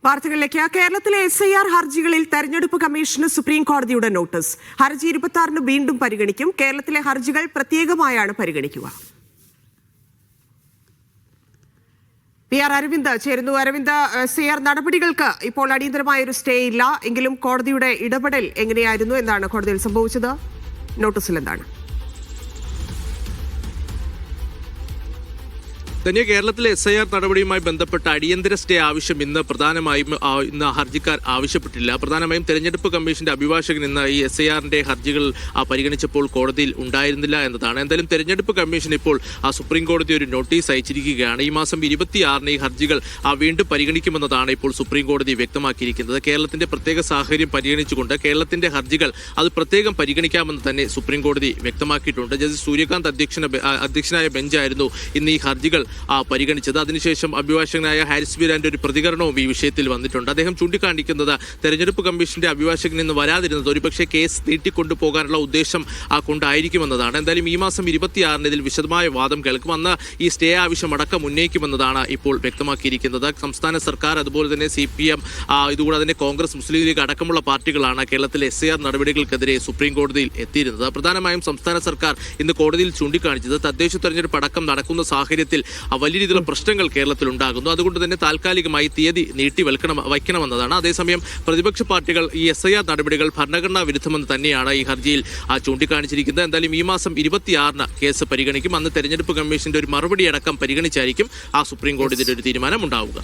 വാർത്തകളിലേക്ക്. കേരളത്തിലെ SIR ഹർജികളിൽ തെരഞ്ഞെടുപ്പ് കമ്മീഷന് സുപ്രീം കോടതിയുടെ നോട്ടീസ്. ഹർജി 26-ന് വീണ്ടും പരിഗണിക്കും. കേരളത്തിലെ ഹർജികൾ പ്രത്യേകമായാണ് പരിഗണിക്കുക. PR അരവിന്ദ് ചേരുന്നു. അരവിന്ദ്, SIR നടപടികൾക്ക് ഇപ്പോൾ അടിയന്തരമായ ഒരു സ്റ്റേ ഇല്ല എങ്കിലും കോടതിയുടെ ഇടപെടൽ എങ്ങനെയായിരുന്നു, എന്താണ് കോടതിയിൽ സംഭവിച്ചത്, നോട്ടീസിൽ എന്താണ്? തന്നെ കേരളത്തിലെ SIR നടപടിയുമായി ബന്ധപ്പെട്ട അടിയന്തര സ്റ്റേ ആവശ്യം ഇന്ന് പ്രധാനമായും ഹർജിക്കാർ ആവശ്യപ്പെട്ടില്ല. പ്രധാനമായും തെരഞ്ഞെടുപ്പ് കമ്മീഷന്റെ അഭിഭാഷകൻ ഇന്ന് ഈ SIRന്റെ ഹർജികൾ പരിഗണിച്ചപ്പോൾ കോടതിയിൽ ഉണ്ടായിരുന്നില്ല എന്നതാണ്. എന്തായാലും തെരഞ്ഞെടുപ്പ് കമ്മീഷൻ ഇപ്പോൾ സുപ്രീം കോടതി ഒരു നോട്ടീസ് അയച്ചിരിക്കുകയാണ്. ഈ മാസം 26-ന് ഈ ഹർജികൾ വീണ്ടും പരിഗണിക്കുമെന്നതാണ് ഇപ്പോൾ സുപ്രീം കോടതി വ്യക്തമാക്കിയിരിക്കുന്നത്. കേരളത്തിന്റെ പ്രത്യേക സാഹചര്യം പരിഗണിച്ചുകൊണ്ട് കേരളത്തിന്റെ ഹർജികൾ അത് പ്രത്യേകം പരിഗണിക്കാമെന്ന് തന്നെ സുപ്രീം കോടതി വ്യക്തമാക്കിയിട്ടുണ്ട്. ജസ്റ്റിസ് സൂര്യകാന്ത് അധ്യക്ഷനായ ബെഞ്ചായിരുന്നു ഇന്ന് ഈ ഹർജികൾ പരിഗണിച്ചത്. അതിനുശേഷം അഭിഭാഷകനായ ഹാരിസ് ബീരാന്റെ ഒരു പ്രതികരണവും ഈ വിഷയത്തിൽ വന്നിട്ടുണ്ട്. അദ്ദേഹം ചൂണ്ടിക്കാണിക്കുന്നത് തെരഞ്ഞെടുപ്പ് കമ്മീഷന്റെ അഭിഭാഷകൻ ഇന്ന് വരാതിരുന്നത് ഒരുപക്ഷെ കേസ് നീട്ടിക്കൊണ്ടുപോകാനുള്ള ഉദ്ദേശം കൊണ്ടായിരിക്കുമെന്നതാണ്. എന്തായാലും ഈ മാസം 26-ന് ഇതിൽ വിശദമായ വാദം കേൾക്കും. അന്ന് ഈ സ്റ്റേ ആവശ്യം അടക്കം ഉന്നയിക്കുമെന്നതാണ് ഇപ്പോൾ വ്യക്തമാക്കിയിരിക്കുന്നത്. സംസ്ഥാന സർക്കാർ, അതുപോലെ തന്നെ CPM, ഇതുകൂടാതെ തന്നെ കോൺഗ്രസ്, മുസ്ലിം ലീഗ് അടക്കമുള്ള പാർട്ടികളാണ് കേരളത്തിലെ SIR നടപടികൾക്കെതിരെ സുപ്രീം കോടതിയിൽ എത്തിയിരുന്നത്. പ്രധാനമായും സംസ്ഥാന സർക്കാർ ഇന്ന് കോടതിയിൽ ചൂണ്ടിക്കാണിച്ചത് തദ്ദേശ തെരഞ്ഞെടുപ്പ് അടക്കം നടക്കുന്ന സാഹചര്യത്തിൽ വലിയ രീതിയിലുള്ള പ്രശ്നങ്ങൾ കേരളത്തിൽ ഉണ്ടാകുന്നു. അതുകൊണ്ട് തന്നെ താൽക്കാലികമായി തീയതി നീട്ടി വയ്ക്കണമെന്നതാണ്. അതേസമയം പ്രതിപക്ഷ പാർട്ടികൾ ഈ SIR നടപടികൾ ഭരണഘടനാ വിരുദ്ധമെന്ന് തന്നെയാണ് ഈ ഹർജിയിൽ ചൂണ്ടിക്കാണിച്ചിരിക്കുന്നത്. എന്തായാലും ഈ മാസം 26-ന് കേസ് പരിഗണിക്കും. അന്ന് തെരഞ്ഞെടുപ്പ് കമ്മീഷന്റെ ഒരു മറുപടി അടക്കം പരിഗണിച്ചായിരിക്കും സുപ്രീം കോടതിയുടെ ഒരു തീരുമാനം ഉണ്ടാവുക.